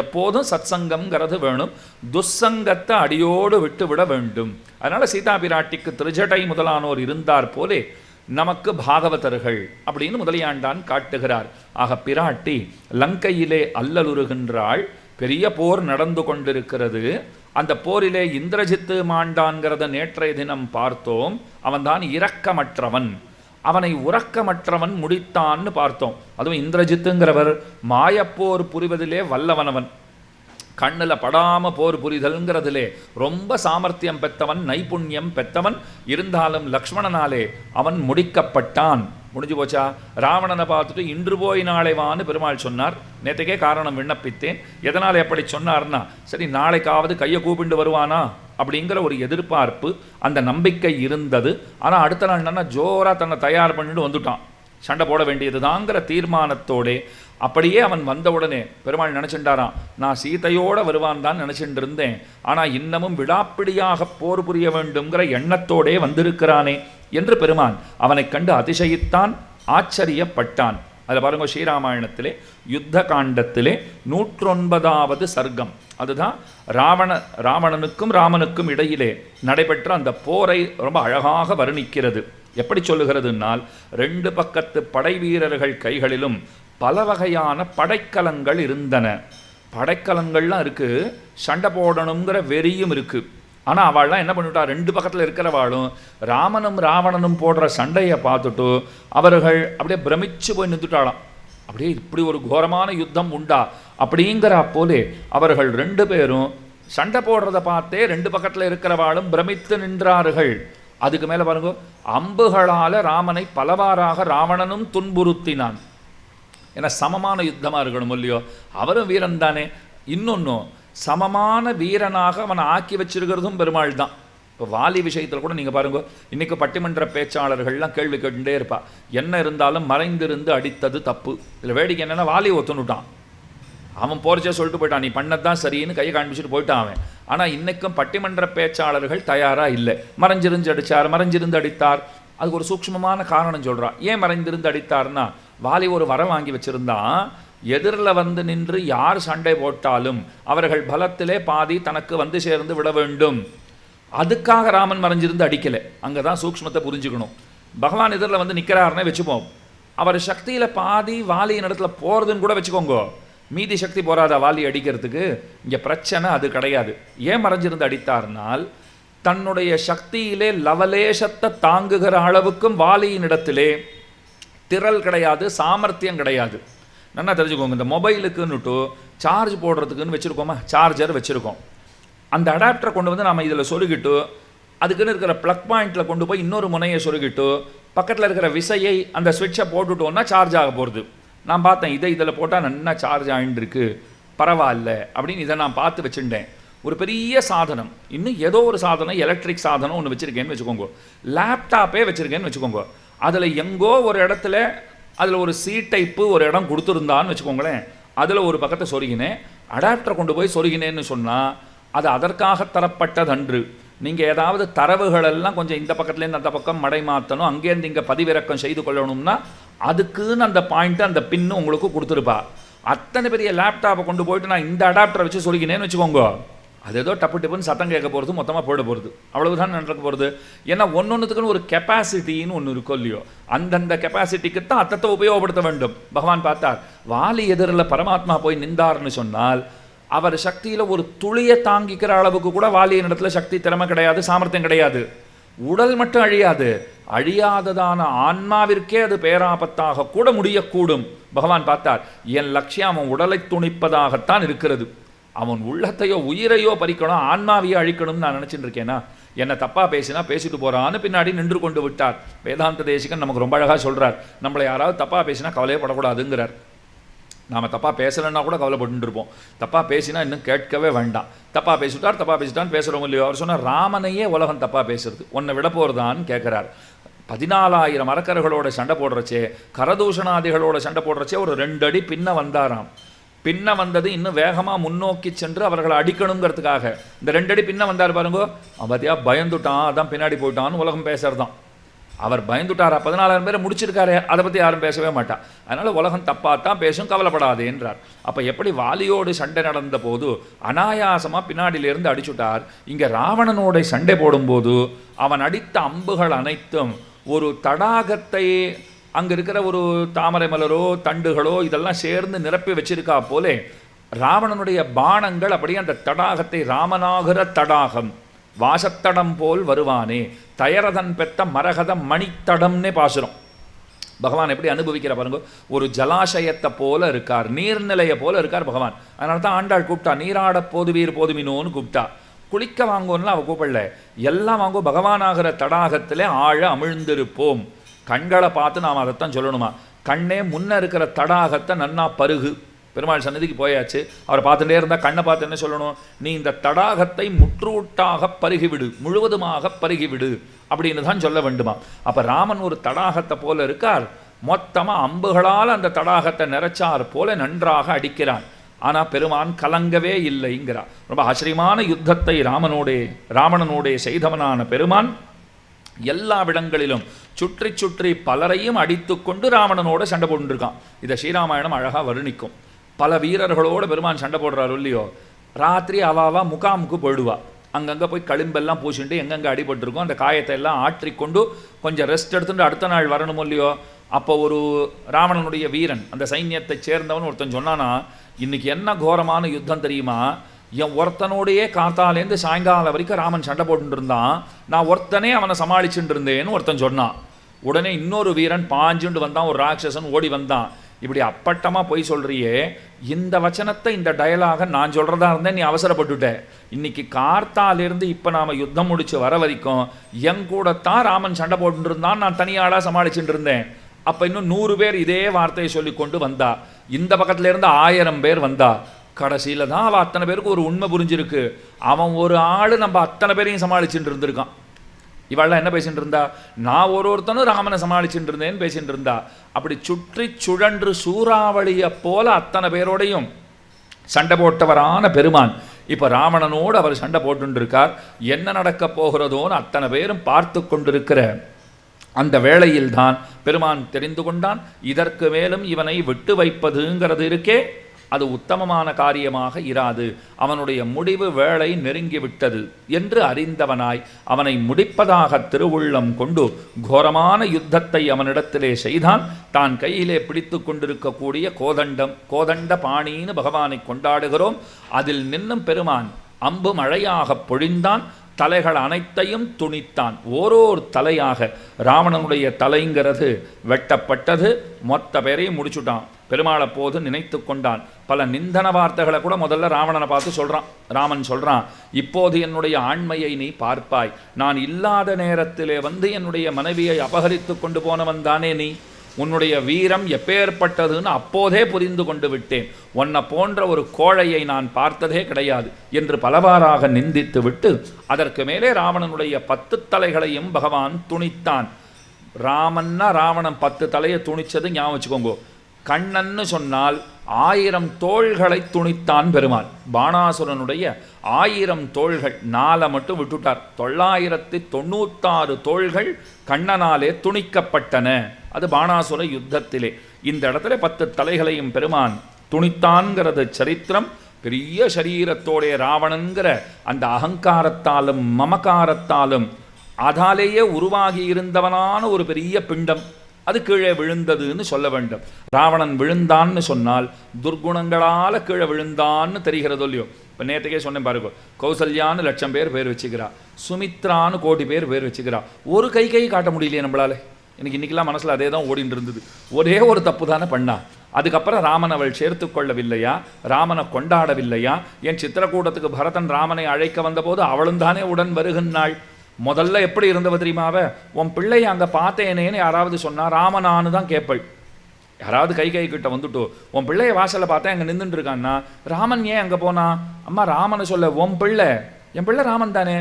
எப்போதும் சத்சங்கம்ங்கிறது வேணும். துஸ்சங்கத்தை அடியோடு விட்டு விட வேண்டும். அதனால் சீதா பிராட்டிக்கு திரிஜடை முதலானோர் இருந்தார் போலே நமக்கு பாகவதர்கள் அப்படின்னு முதலியாண்டான் காட்டுகிறார். ஆக பிராட்டி லங்கையிலே அல்லலுறுகின்றாள். பெரிய போர் நடந்து கொண்டிருக்கிறது. அந்த போரிலே இந்திரஜித்து மாண்டான்கிறத நேற்றைய தினம் பார்த்தோம். அவன்தான் இரக்கமற்றவன். அவனை உறக்கமற்றவன் முடித்தான்னு பார்த்தோம். அதுவும் இந்திரஜித்துங்கிறவர் மாயப்போர் புரிவதிலே வல்லவனவன். கண்ணில் படாமல் போர் புரிதல்ங்கிறதிலே ரொம்ப சாமர்த்தியம் பெற்றவன், நைபுண்ணியம் பெற்றவன். இருந்தாலும் லக்ஷ்மணனாலே அவன் முடிக்கப்பட்டான். முடிஞ்சு போச்சா? ராவணனை பார்த்துட்டு இன்று போய் நாளை வான்னு பெருமாள் சொன்னார். நேற்றுக்கே காரணம் விண்ணப்பித்தேன். எதனால் எப்படி சொன்னார்னா, சரி நாளைக்காவது கையை கூப்பிண்டு வருவானா அப்படிங்கிற ஒரு எதிர்பார்ப்பு, அந்த நம்பிக்கை இருந்தது. ஆனால் அடுத்த நாள் என்னன்னா ஜோராக தன்னை தயார் பண்ணிட்டு வந்துட்டான். சண்டை போட வேண்டியது தாங்கிற தீர்மானத்தோடே அப்படியே அவன் வந்தவுடனே பெருமாள் நினச்சிட்டாரான், நான் சீதையோடு வருவான் தான் நினச்சிட்டு இருந்தேன், ஆனால் இன்னமும் விடாப்பிடியாக போர் புரிய வேண்டுங்கிற எண்ணத்தோடே வந்திருக்கிறானே என்று பெருமான் அவனை கண்டு அதிசயித்தான், ஆச்சரியப்பட்டான். அதில் பாருங்க, ஸ்ரீராமாயணத்திலே யுத்த காண்டத்திலே 109வது சர்க்கம். அதுதான் ராவணனுக்கும் ராமனுக்கும் இடையிலே நடைபெற்ற அந்த போரை ரொம்ப அழகாக வர்ணிக்கிறது. எப்படி சொல்லுகிறதுனால், 2 பக்கத்து படை வீரர்கள் கைகளிலும் பல வகையான படைக்கலங்கள் இருந்தன. படைக்கலங்கள்லாம் இருக்குது, சண்டை போடணுங்கிற வெறியும் இருக்குது. ஆனால் அவள்லாம் என்ன பண்ணிவிட்டா, 2 பக்கத்தில் இருக்கிறவாளும் ராமனும் ராவணனும் போடுற சண்டையை பார்த்துட்டு அவர்கள் அப்படியே பிரமிச்சு போய் நின்றுட்டாளாம். அப்படியே இப்படி ஒரு கோரமான யுத்தம் உண்டா அப்படிங்கிற போலே அவர்கள் 2 பேரும் சண்டை போடுறதை பார்த்தே 2 பக்கத்தில் இருக்கிறவாளும் பிரமித்து நின்றார்கள். அதுக்கு மேலே பாருங்க, அம்புகளால் ராமனை பலவாறாக ராவணனும் துன்புறுத்தினான். ஏன்னா சமமான யுத்தமாக இருக்கணும் இல்லையோ, அவரும் வீரன் தானே. இன்னொன்றும் சமமான வீரனாக அவனை ஆக்கி வச்சிருக்கிறதும் பெருமாள் தான். இப்போ வாலி விஷயத்தில் கூட நீங்கள் பாருங்க, இன்றைக்கி பட்டிமன்ற பேச்சாளர்கள்லாம் கேள்வி கேட்டுட்டே இருப்பா, என்ன இருந்தாலும் மறைந்திருந்து அடித்தது தப்பு. இதில் வேடிக்கை என்னென்னா, வாலி ஒத்துனுட்டான், அவன் போர்ச்சே சொல்லிட்டு போயிட்டான், நீ பண்ணதான் சரின்னு கையை காண்பிச்சுட்டு போயிட்டான் அவன். ஆனால் இன்றைக்கும் பட்டிமன்ற பேச்சாளர்கள் தயாராக இல்லை. மறைஞ்சிருந்து அடித்தார். அதுக்கு ஒரு சூக்ஷ்மமான காரணம் சொல்கிறான். ஏன் மறைந்திருந்து அடித்தார்னா, வாலி ஒரு வரம் வாங்கி வச்சுருந்தான், எதிரில் வந்து நின்று யார் சண்டை போட்டாலும் அவர்கள் பலத்திலே பாதி தனக்கு வந்து சேர்ந்து விட வேண்டும். அதுக்காக ராமன் மறைஞ்சிருந்து அடிக்கலை. அங்கே தான் சூக்ஷ்மத்தை புரிஞ்சுக்கணும். பகவான் எதிரில் வந்து நிற்கிறாருன்னே வச்சுப்போம், அவர் சக்தியில் பாதி வாலியின் இடத்துல போகிறதுன்னு கூட வச்சுக்கோங்க, மீதி சக்தி போகாதா வாலி அடிக்கிறதுக்கு? இங்கே பிரச்சனை அது கிடையாது. ஏன் மறைஞ்சிருந்து அடித்தார்னால், தன்னுடைய சக்தியிலே லவலேசத்தை தாங்குகிற அளவுக்கும் வாலியின் இடத்திலே திரள் கிடையாது, சாமர்த்தியம் கிடையாது. நல்லா தெரிஞ்சுக்கோங்க, இந்த மொபைலுக்குன்னுட்டு சார்ஜ் போடுறதுக்குன்னு வச்சுருக்கோமா, சார்ஜர் வச்சுருக்கோம். அந்த அடாப்டரை கொண்டு வந்து நம்ம இதில் சொருகிட்டு, அதுக்குன்னு இருக்கிற ப்ளக் பாயிண்டில் கொண்டு போய் இன்னொரு முனையை சொருகிட்டு, பக்கத்தில் இருக்கிற விசையை அந்த ஸ்விட்சை போட்டுட்டோன்னா சார்ஜ் ஆக போகிறது. நான் பார்த்தேன், இதில் போட்டால் நல்லா சார்ஜ் ஆகிட்டுருக்கு, பரவாயில்ல அப்படின்னு இதை நான் பார்த்து வச்சுட்டேன். ஒரு பெரிய சாதனம், இன்னும் ஏதோ ஒரு சாதனம், எலக்ட்ரிக் சாதனம் ஒன்று வச்சுருக்கேன்னு வச்சுக்கோங்க, லேப்டாப்பே வச்சுருக்கேன்னு வச்சுக்கோங்க, அதில் எங்கோ ஒரு இடத்துல அதில் ஒரு சி டைப்பு ஒரு இடம் கொடுத்துருந்தான்னு வச்சுக்கோங்களேன், அதில் ஒரு பக்கத்தை சொருகினேன், அடாப்டரை கொண்டு போய் சொருகினேன்னு சொன்னால் அது அதற்காக தரப்பட்டதன்று. நீங்கள் ஏதாவது தரவுகளெல்லாம் கொஞ்சம் இந்த பக்கத்துலேருந்து அந்த பக்கம் மடை மாற்றணும், அங்கேருந்து இங்கே பதிவிறக்கம் செய்து கொள்ளணும்னா அதுக்குன்னு அந்த பாயிண்ட்டு அந்த பின்னு உங்களுக்கு கொடுத்துருப்பா. அத்தனை பெரிய லேப்டாப்பை கொண்டு போயிட்டு நான் இந்த அடாப்டரை வச்சு சொருகினேன்னு வச்சுக்கோங்க, அது ஏதோ டப்பு டப்புன்னு சத்தம் கேட்க போகிறது, மொத்தமாக போட போகிறது, அவ்வளவுதான் நடக்க போகிறது. ஏன்னா ஒன்னொன்றுத்துக்குன்னு ஒரு கெப்பாசிட்டின்னு ஒன்று இருக்கும் இல்லையோ, அந்தந்த கெப்பாசிட்டிக்கு தான் அத்தத்தை உபயோகப்படுத்த வேண்டும். பகவான் பார்த்தார், வாலி எதிரில் பரமாத்மா போய் நின்றார்னு சொன்னால் அவர் சக்தியில் ஒரு துளியை தாங்கிக்கிற அளவுக்கு கூட வாலியின் இடத்துல சக்தி திறமை கிடையாது, சாமர்த்தியம் கிடையாது. உடல் மட்டும் அழியாது, அழியாததான ஆன்மாவிற்கே அது பேராபத்தாக கூட முடியக்கூடும். பகவான் பார்த்தார், என் லட்சியம் அவன் உடலை துணிப்பதாகத்தான் இருக்கிறது, அவன் உள்ளத்தையோ உயிரையோ பறிக்கணும், ஆன்மாவையோ அழிக்கணும்னு நான் நினச்சிட்டு இருக்கேனா, என்னை தப்பாக பேசினா பேசிட்டு போகிறான்னு பின்னாடி நின்று கொண்டு விட்டார். வேதாந்த தேசிகன் நமக்கு ரொம்ப அழகாக சொல்கிறார், நம்மளை யாராவது தப்பாக பேசினா கவலையே படக்கூடாதுங்கிறார். நாம் தப்பாக பேசலைன்னா கூட கவலைப்பட்டுருப்போம், தப்பாக பேசினா இன்னும் கேட்கவே வேண்டாம். தப்பாக பேசிட்டான்னு பேசுகிறோம் இல்லையோ. அவர் சொன்னால் ராமனையே உலகம் தப்பாக பேசுறது, உன்னை விட போகிறதான்னு கேட்குறார். 14,000 அரக்கர்களோட சண்டை போடுறச்சே, கரதூஷணாதிகளோட சண்டை போடுறச்சே ஒரு 2 அடி பின்ன வந்தாராம். பின்ன வந்தது இன்னும் வேகமாக முன்னோக்கி சென்று அவர்களை அடிக்கணுங்கிறதுக்காக. இந்த 2 அடி பின்ன வந்தார் பாருங்கோ, அவதியா பயந்துட்டான், அதான் பின்னாடி போயிட்டான்னு உலகம் பேசுறதான். அவர் பயந்துட்டாரா, 14,000 பேரை முடிச்சிருக்காரு, அதை பற்றி யாரும் பேசவே மாட்டா. அதனால் உலகம் தப்பாத்தான் பேசும், கவலைப்படாது என்றார். அப்போ எப்படி வாலியோடு சண்டை நடந்த போது அனாயாசமாக பின்னாடியிலிருந்து அடிச்சுட்டார், இங்கே ராவணனோட சண்டை போடும்போது அவன் அடித்த அம்புகள் அனைத்தும் ஒரு தடாகத்தை, அங்கே இருக்கிற ஒரு தாமரை மலரோ தண்டுகளோ இதெல்லாம் சேர்ந்து நிரப்பி வச்சிருக்கா போலே ராவணனுடைய பாணங்கள் அப்படியே அந்த தடாகத்தை, ராமனாகிற தடாகம் வாசத்தடம் போல் வருவானே, தயரதன் பெத்த மரகத மணித்தடம்னே பாசுறோம். பகவான் எப்படி அனுபவிக்கிற பாருங்க, ஒரு ஜலாசயத்தை போல இருக்கார், நீர்நிலையை போல இருக்கார் பகவான். அதனால தான் ஆண்டாள் கூப்பிட்டா, நீராட போதுவீர் போதுமினோன்னு கூப்பிட்டா. குளிக்க வாங்குவோம்லாம் அவள் கூப்பிடல, எல்லாம் வாங்குவோம், பகவானாகிற தடாகத்திலே ஆழ அமிழ்ந்திருப்போம். கண்களை பார்த்து நாம் அதைத்தான் சொல்லணுமா, கண்ணே முன்ன இருக்கிற தடாகத்தை நன்னா பருகு. பெருமாள் சன்னதிக்கு போயாச்சு, அவரை பார்த்துட்டே இருந்தால் கண்ணை பார்த்து என்ன சொல்லணும், நீ இந்த தடாகத்தை முற்றூட்டாக பருகிவிடு, முழுவதுமாக பருகிவிடு அப்படின்னு தான் சொல்ல வேண்டுமா. அப்போ ராமன் ஒரு தடாகத்தை போல இருக்கார், மொத்தமாக அம்புகளால் அந்த தடாகத்தை நிறைச்சார் போல நன்றாக அடிக்கிறான். ஆனால் பெருமான் கலங்கவே இல்லைங்கிறார். ரொம்ப ஆச்சரியமான யுத்தத்தை ராவணனோடே செய்தவனான பெருமான் எல்லா இடங்களிலும் சுற்றி சுற்றி பலரையும் அடித்து கொண்டு ராவணனோட சண்டை போட்டுருக்கான். இதை ஸ்ரீராமாயணம் அழகாக வர்ணிக்கும். பல வீரர்களோடு பெருமான் சண்டை போடுறாரு இல்லையோ, ராத்திரி அவாவா முகாமுக்கு போயிடுவா, அங்கங்கே போய் களிம்பெல்லாம் பூசிட்டு எங்கெங்கே அடிபட்டிருக்கோம் அந்த காயத்தை எல்லாம் ஆற்றிக்கொண்டு கொஞ்சம் ரெஸ்ட் எடுத்துட்டு அடுத்த நாள் வரணும் இல்லையோ. அப்போ ஒரு ராவணனுடைய வீரன், அந்த சைன்யத்தை சேர்ந்தவன் ஒருத்தன் சொன்னானா, இன்னைக்கு என்ன கோரமான யுத்தம் தெரியுமா, என் ஒருத்தனோடையே காத்தாலேருந்து சாயங்காலம் வரைக்கும் ராமன் சண்டை போட்டு இருந்தான், நான் ஒருத்தனே அவனை சமாளிச்சுட்டு இருந்தேன்னு ஒருத்தன் சொன்னான். உடனே இன்னொரு வீரன் பாஞ்சுண்டு வந்தான், ஒரு ராட்சசன் ஓடி வந்தான், இப்படி அப்பட்டமாக போய் சொல்கிறியே, இந்த வச்சனத்தை இந்த டயலாக நான் சொல்கிறதா இருந்தேன், நீ அவசரப்பட்டுட்ட. இன்னைக்கு கார்த்தாலிருந்து இப்போ நாம் யுத்தம் முடிச்சு வர வரைக்கும் என் கூடத்தான் ராமன் சண்டை போட்டு இருந்தான், நான் தனியாளாக சமாளிச்சுட்டு இருந்தேன். அப்போ இன்னும் 100 பேர் இதே வார்த்தையை சொல்லி கொண்டு வந்தா, இந்த பக்கத்துல இருந்து 1000 பேர் வந்தா. கடைசியில் தான் அவள் அத்தனை பேருக்கு ஒரு உண்மை புரிஞ்சிருக்கு, அவன் ஒரு ஆள் நம்ம அத்தனை பேரையும் சமாளிச்சுட்டு இருந்திருக்கான். இவள்லாம் என்ன பேசிட்டு இருந்தா, நான் ஒருத்தனும் ராமனை சமாளிச்சுட்டு இருந்தேன்னு பேசிட்டு இருந்தா. அப்படி சுற்றி சுழன்று சூறாவளியை போல அத்தனை பேரோடையும் சண்டை போட்டவரான பெருமான் இப்போ ராவணனோடு அவர் சண்டை போட்டு இருக்கார். என்ன நடக்க போகிறதோன்னு அத்தனை பேரும் பார்த்து கொண்டிருக்கிற அந்த வேளையில்தான் பெருமான் தெரிந்து கொண்டான், இதற்கு மேலும் இவனை விட்டு வைப்பதுங்கிறது இருக்கே, அது உத்தமமான காரியமாக இராது, அவனுடைய முடிவு வேளை நெருங்கிவிட்டது என்று அறிந்தவனாய் அவனை முடிப்பதாக திருவுள்ளம் கொண்டு கோரமான யுத்தத்தை அவனிடத்திலே செய்தான். தான் கையிலே பிடித்து கொண்டிருக்கக்கூடிய கோதண்ட பாணின்னு பகவானை கொண்டாடுகிறோம். அதில் நின்னும் பெருமான் அம்பு மழையாக பொழிந்தான், தலைகள் அனைத்தையும் துணித்தான். ஓரோர் தலையாக ராவணனுடைய தலைங்கிறது வெட்டப்பட்டது. மொத்த பேரையும் முடிச்சுட்டான். பெருமாளை போது நினைத்து கொண்டான். பல நிந்தன வார்த்தைகளை கூட முதல்ல ராவணனை பார்த்து சொல்கிறான். ராமன் சொல்கிறான், இப்போது என்னுடைய ஆண்மையை நீ பார்ப்பாய், நான் இல்லாத நேரத்திலே வந்து என்னுடைய மனைவியை அபகரித்து கொண்டு போனவன் தானே நீ, உன்னுடைய வீரம் எப்பேற்பட்டதுன்னு அப்போதே புரிந்து கொண்டு விட்டேன், உன்னை போன்ற ஒரு கோழையை நான் பார்த்ததே கிடையாது என்று பலவாறாக நிந்தித்து விட்டு அதற்கு மேலே ராவணனுடைய 10 தலைகளையும் பகவான் துணித்தான். ராமன்னா ராவணன் 10 தலையை துணிச்சது ஞாபகம் வச்சுக்கோங்க. கண்ணன்னு சொன்னால் 1000 தோள்களை துணித்தான் பெருமான். பாணாசுரனுடைய 1000 தோள்கள் 4 மட்டும் விட்டுட்டார். 996 தோள்கள் கண்ணனாலே துணிக்கப்பட்டன. அது பாணாசுர யுத்தத்திலே. இந்த இடத்துல 10 தலைகளையும் பெருமான் துணித்தான்கிறது சரித்திரம். பெரிய சரீரத்தோடைய ராவணன்கிற அந்த அகங்காரத்தாலும் மமகாரத்தாலும் அதாலேயே உருவாகி இருந்தவனான ஒரு பெரிய பிண்டம் அது கீழே விழுந்ததுன்னு சொல்ல வேண்டும். ராவணன் விழுந்தான்னு சொன்னால் துர்குணங்களால் கீழே விழுந்தான்னு தெரிகிறது இல்லையோ. இப்போ நேற்றுக்கே சொன்னேன் பாருங்க, கௌசல்யான்னு 1,00,000 பேர் வச்சுக்கிறா, சுமித்ரான்னு 1,00,00,000 பேர் வச்சுக்கிறா. ஒரு கை காட்ட முடியலையே நம்மளால. எனக்கு இன்றைக்கெல்லாம் மனசில் அதே தான் ஓடிட்டு இருந்தது. ஒரே ஒரு தப்பு தானே பண்ணா. அதுக்கப்புறம் ராமன் அவள் சேர்த்து கொள்ளவில்லையா, ராமனை கொண்டாடவில்லையா? என் சித்திரக்கூடத்துக்கு பரதன் ராமனை அழைக்க வந்தபோது அவளும் தானே உடன் வருகின்றாள். முதல்ல எப்படி இருந்தவ தெரியுமாவ, உன் பிள்ளையை அங்கே பார்த்தேனேன்னு யாராவது சொன்னால் ராமனானு தான் கேட்பள். யாராவது கை கிட்ட வந்துட்டோ, உன் பிள்ளையை வாசலில் பார்த்தேன் அங்கே நின்றுட்டு இருக்கான்னா, ராமன் ஏன் அங்கே போனா? அம்மா ராமனை சொல்ல, உன் பிள்ளை என் பிள்ளை ராமன் தானே,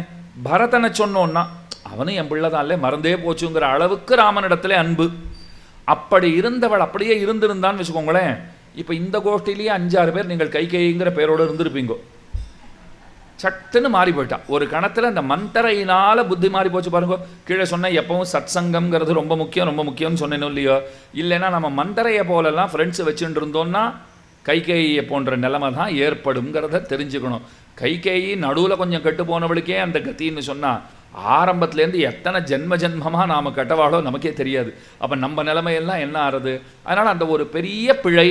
பரதனை சொன்னோன்னா அவனும் என் பிள்ளை தான், இல்லை மறந்தே போச்சுங்கிற அளவுக்கு ராமனிடத்துல அன்பு. அப்படி இருந்தவள் அப்படியே இருந்திருந்தான்னு வச்சுக்கோங்களேன். இப்போ இந்த கோஷ்டிலேயே 5-6 பேர் நீங்கள் கைங்கிற பேரோடு இருந்திருப்பீங்க. சட்டுன்னு மாறி போயிட்டா ஒரு கணத்தில். அந்த மந்தரையினால் புத்தி மாறி போச்சு பாருங்க. கீழே சொன்ன எப்பவும் சத் சங்கம்ங்கிறது ரொம்ப முக்கியம்னு சொன்னேனோ இல்லையோ. இல்லைன்னா நம்ம மந்தரையை போலெல்லாம் ஃப்ரெண்ட்ஸை வச்சுட்டு இருந்தோம்னா கைகேயை போன்ற நிலைமை தான் ஏற்படுங்கிறத தெரிஞ்சுக்கணும். கைகேயி நடுவில் கொஞ்சம் கெட்டு போனவளுக்கே அந்த கத்தின்னு சொன்னால் ஆரம்பத்துலேருந்து எத்தனை ஜென்மமாக நாம் கெட்டவாளோ நமக்கே தெரியாது. அப்போ நம்ம நிலைமையெல்லாம் என்ன ஆறுது? அதனால் அந்த ஒரு பெரிய பிழை,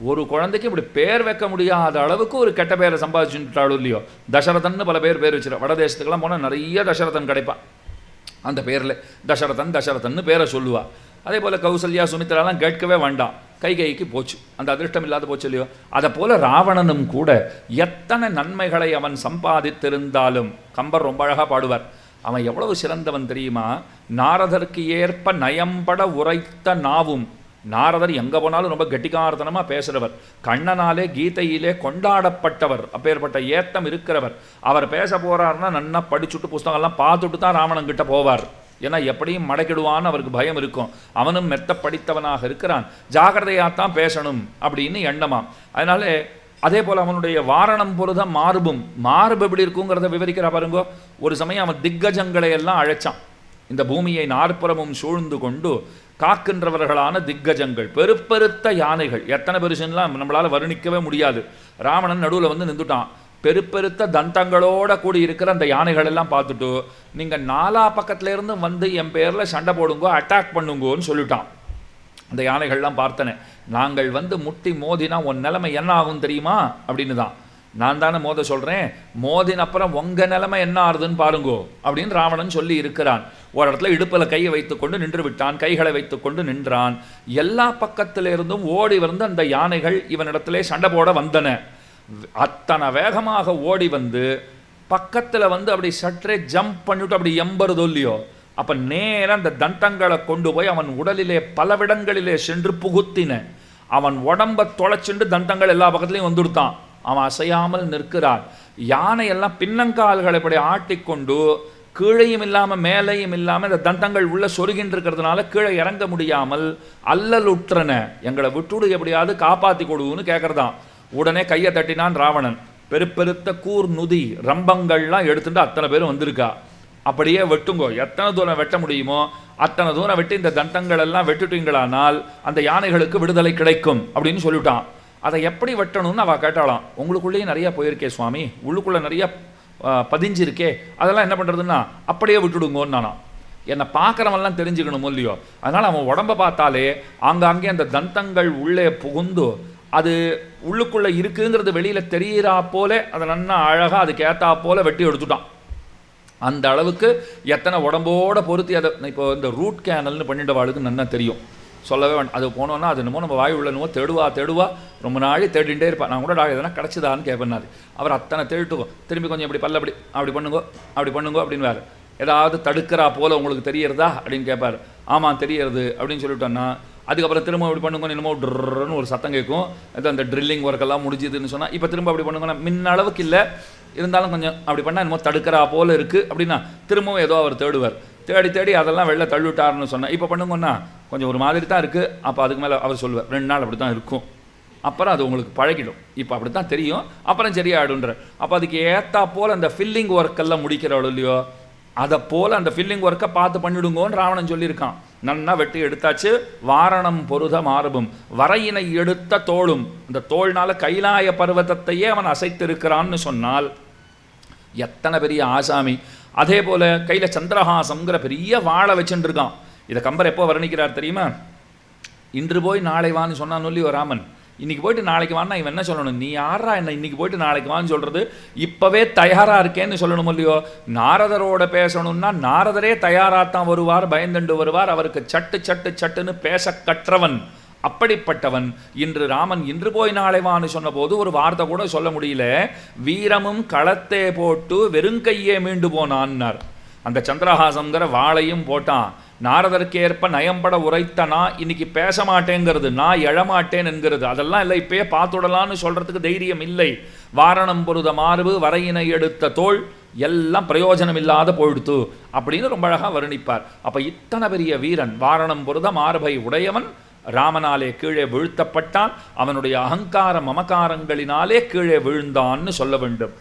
ஒரு குழந்தைக்கு இப்படி பேர் வைக்க முடியாத அளவுக்கு ஒரு கெட்ட பேரை சம்பாதிச்சுட்டாலும் இல்லையோ. தசரதன்னு பல பேர் வச்சிடும். வடதேசத்துக்கெல்லாம் போனால் நிறைய தசரதன் கிடைப்பான். அந்த பேரில் தசரதன்னு பேரை சொல்லுவா. அதே போல் கௌசல்யா சுமித்ராலாம் கேட்கவே வேண்டாம், கைகைக்கு போச்சு, அந்த அதிர்ஷ்டம் இல்லாத போச்சு இல்லையோ. அதை போல ராவணனும் கூட எத்தனை நன்மைகளை அவன் சம்பாதித்திருந்தாலும், கம்பர் ரொம்ப அழகாக பாடுவார், அவன் எவ்வளவு சிறந்தவன் தெரியுமா? நாரதற்கு ஏற்ப நயம்பட உரைத்த நாவும். நாரதர் எங்கே போனாலும் ரொம்ப கெட்டிக்காரத்தனமாக பேசுகிறவர், கண்ணனாலே கீதையிலே கொண்டாடப்பட்டவர், அப்பேற்பட்ட ஏத்தம் இருக்கிறவர். அவர் பேச போகிறாருன்னா நன்னா படிச்சுட்டு புஸ்தகம்லாம் பார்த்துட்டு தான் ராவணன் கிட்ட போவார். ஏன்னா எப்படியும் மடக்கிடுவான்னு அவருக்கு பயம் இருக்கும். அவனும் மெத்த படித்தவனாக இருக்கிறான், ஜாகிரதையாகத்தான் பேசணும் அப்படின்னு எண்ணமாம். அதனால அதே போல் அவனுடைய வாரணம் பொழுத மார்பு எப்படி இருக்குங்கிறத விவரிக்கிற பாருங்கோ. ஒரு சமயம் அவன் திக்கஜங்களை எல்லாம் அழைச்சான். இந்த பூமியை 4புறமும் சூழ்ந்து கொண்டு காக்கின்றவர்களான திக்கஜங்கள், பெருப்பெருத்த யானைகள், எத்தனை பெருசுலாம் நம்மளால் வர்ணிக்கவே முடியாது. ராவணன் நடுவில் வந்து நின்றுட்டான். பெருப்பெருத்த தந்தங்களோட கூடி இருக்கிற அந்த யானைகள் எல்லாம் பார்த்துட்டு, நீங்கள் 4 பக்கத்துலேருந்து வந்து என் பேரில் சண்டை போடுங்கோ, அட்டாக் பண்ணுங்கோன்னு சொல்லிட்டான். அந்த யானைகள்லாம் பார்த்தனே, நாங்கள் வந்து முட்டி மோதினா உன் நிலைமை என்ன ஆகும் தெரியுமா அப்படின்னு தான். நான் தானே மோத சொல்கிறேன், மோதின அப்புறம் உங்கள் நிலைமை என்ன ஆறுதுன்னு பாருங்கோ அப்படின்னு ராவணன் சொல்லி இருக்கிறான். ஒரு இடத்துல இடுப்பில் கையை வைத்துக்கொண்டு நின்று விட்டான், கைகளை வைத்துக்கொண்டு நின்றான். எல்லா பக்கத்திலிருந்தும் ஓடி வந்து அந்த யானைகள் இவனிடத்திலே சண்டை போட வந்தன. அத்தனை வேகமாக ஓடி வந்து பக்கத்தில் வந்து அப்படி சற்றே ஜம்ப் பண்ணிவிட்டு அப்படி எம்பருதோ இல்லையோ, அப்போ நேரம் அந்த தந்தங்களை கொண்டு போய் அவன் உடலிலே பலவிடங்களிலே சென்று புகுத்தின. அவன் உடம்பை தொலைச்சுண்டு தந்தங்கள் எல்லா பக்கத்துலையும் வந்துடுத்தான். அவன் அசையாமல் நிற்கிறான். யானையெல்லாம் பின்னங்கால்களை இப்படி ஆட்டிக்கொண்டு கீழையும் இல்லாமல் மேலையும் இல்லாமல் இந்த தந்தங்கள் உள்ள சொருகின்னு இருக்கிறதுனால கீழே இறங்க முடியாமல் அல்லலுற்றன. எங்களை விட்டுடு, எப்படியாவது காப்பாற்றி கொடுன்னு கேட்குறதான். உடனே கையை தட்டினான் ராவணன். பெருத்த கூர் நுதி ரம்பங்கள்லாம் எடுத்துட்டு அத்தனை பேரும் வந்திருக்கா. அப்படியே வெட்டுங்கோ, எத்தனை தூரம் வெட்ட முடியுமோ அத்தனை தூரம் வெட்டி இந்த தண்டங்கள் எல்லாம் வெட்டுட்டீங்களானால் அந்த யானைகளுக்கு விடுதலை கிடைக்கும் அப்படின்னு சொல்லிட்டான். அதை எப்படி வெட்டணும்னு அவள் கேட்டாலாம். உங்களுக்குள்ளேயே நிறையா போயிருக்கே சுவாமி, உள்ளுக்குள்ளே நிறையா பதிஞ்சிருக்கே, அதெல்லாம் என்ன பண்ணுறதுன்னா அப்படியே விட்டுடுங்கோன்னு நானா. என்னை பார்க்குறவெல்லாம் தெரிஞ்சுக்கணும் இல்லையோ, அதனால் அவன் உடம்பை பார்த்தாலே ஆங்காங்கே அந்த தந்தங்கள் உள்ளே புகுந்து அது உள்ளுக்குள்ளே இருக்குங்கிறது வெளியில் தெரிகிறா போல அதை நன்னா அழகாக அதுக்கு ஏற்றா போல வெட்டி எடுத்துட்டான். அந்த அளவுக்கு எத்தனை உடம்போட பொருத்தி அதை இப்போ இந்த ரூட் கேனல்னு பண்ணிட்டவாளுக்கு நல்லா தெரியும், சொல்லவே வேண்டாம். அது போனோன்னா அது என்னமோ நம்ம வாய் உள்ளனமோ தேடுவா ரொம்ப நாளை தேடிகிட்டே இருப்பாள். நான் கூட எதனா கிடச்சிதான்னு கேட்பேன்னாரு. அவர் அத்தனை தேடிட்டுவோம், திரும்பி கொஞ்சம் இப்படி பல்ல அப்படி பண்ணுங்கோ அப்படின்னு வேறு ஏதாவது தடுக்கிறா போல் உங்களுக்கு தெரியறதா அப்படின்னு கேட்பார். ஆமாம் தெரியறது அப்படின்னு சொல்லிட்டோன்னா அதுக்கப்புறம் திரும்ப அப்படி பண்ணுங்க, என்னமோ ட்ருன்னு ஒரு சத்தம் கேட்கும். அது அந்த ட்ரில்லிங் ஒர்க்கெல்லாம் முடிஞ்சுதுன்னு சொன்னால் இப்போ திரும்ப அப்படி பண்ணுங்கன்னா முன்ன அளவுக்கு இல்லை, இருந்தாலும் கொஞ்சம் அப்படி பண்ணால் என்னமோ தடுக்கிறா போல் இருக்குது அப்படின்னா திரும்பவும் ஏதோ அவர் தேடுவார். தேடி அதெல்லாம் வெளில தள்ளிவிட்டாருன்னு சொன்னால் இப்போ பண்ணுங்கன்னா கொஞ்சம் ஒரு மாதிரி தான் இருக்குது. அப்போ அதுக்கு மேலே அவர் சொல்லுவார் 2 நாள் அப்படி தான் இருக்கும், அப்புறம் அது உங்களுக்கு பழகிடும், இப்போ அப்படி தான் தெரியும், அப்புறம் சரியாயிடுன்ற. அப்போ அதுக்கு ஏற்றா போல் அந்த ஃபில்லிங் ஒர்க்கெல்லாம் முடிக்கிறவளோ இல்லையோ அதை போல் அந்த ஃபில்லிங் ஒர்க்கை பார்த்து பண்ணிவிடுங்கோன்னு ராவணன் சொல்லியிருக்கான். நன்னா வெட்டி எடுத்தாச்சு. வாரணம் பொருத மார்பும் வரையினை எடுத்த தோளும், இந்த தோள்னால கைலாய பர்வதத்தையே அவன் அசைத்திருக்கிறான்னு சொன்னால் எத்தனை பெரிய ஆசாமி. அதே போல் கையில் சந்திரஹாசங்கிற பெரிய வாழை வச்சுட்டு இருக்கான். இதை கம்பர் எப்போ வர்ணிக்கிறார் தெரியுமா? இன்று போய் நாளை வான்னு சொன்னான்னு சொல்லி ராமன், இன்றைக்கி போயிட்டு நாளைக்கு வான்னா இவன் என்ன சொல்லணும்? நீ யாரா என்ன இன்றைக்கி போயிட்டு நாளைக்கு வான்னு சொல்கிறது? இப்போவே தயாராக இருக்கேன்னு சொல்லணும் இல்லையோ. நாரதரோட பேசணும்னா நாரதரே தயாராகத்தான் வருவார், பயந்துண்டு வருவார். அவருக்கு சட்டுன்னு பேச கற்றவன், அப்படிப்பட்டவன். இன்று ராமன் இன்று போய் நாளை வான்னு சொன்ன போது ஒரு வார்த்தை கூட சொல்ல முடியல. வீரமும் களத்தே போட்டு வெறுங்கையே மீண்டு போனான்னார். அந்த சந்திரஹாசங்கிற வாளையும் போட்டான். நாரதற்கேற்ப நயம்பட உரைத்த நான் இன்னைக்கு பேச மாட்டேங்கிறது, நான் எழமாட்டேன் என்கிறது, அதெல்லாம் இல்லை, இப்பயே பார்த்துடலான்னு சொல்றதுக்கு தைரியம் இல்லை. வாரணம் பொருத மார்பு வரையினை எடுத்த தோள் எல்லாம் பிரயோஜனம் இல்லாத போயிடுத்து அப்படின்னு ரொம்ப அழகாக வர்ணிப்பார். அப்போ இத்தனை பெரிய வீரன், வாரணம் பொருத மார்பை உடையவன் ராமனாலே கீழே வீழ்த்தப்பட்டான். அவனுடைய அகங்கார மமகாரங்களினாலே கீழே வீழ்ந்தான்னு சொல்ல வேண்டும்.